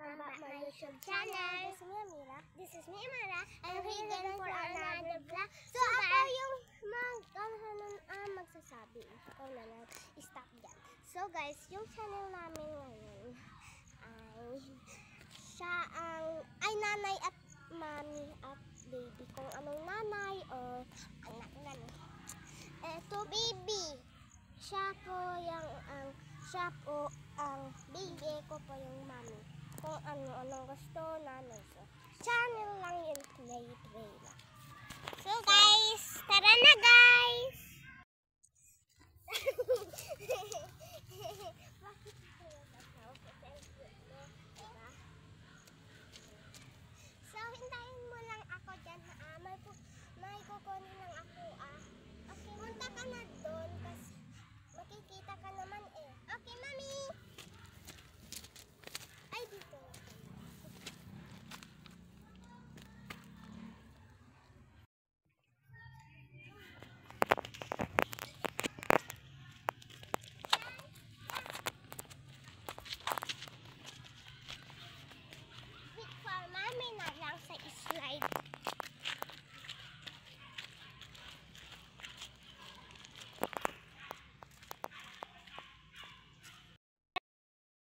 welcome back my YouTube channel. This is me, Amara. And we're again for another vlog. So ako yung magsasabi. Ikaw na lang, stop dyan. So guys, yung channel namin ngayon ay siya ay nanay at mami at baby. Kung anong nanay o anak na. Eto baby. Siya po ang baby, ko po yung mami. Kung anong gusto namin. So, channel lang yun, play lang. So guys, tara na guys! Bakit kayo tatawa? So, hintayin mo lang ako dyan. May kukunin lang ako. Okay, punta ka na doon.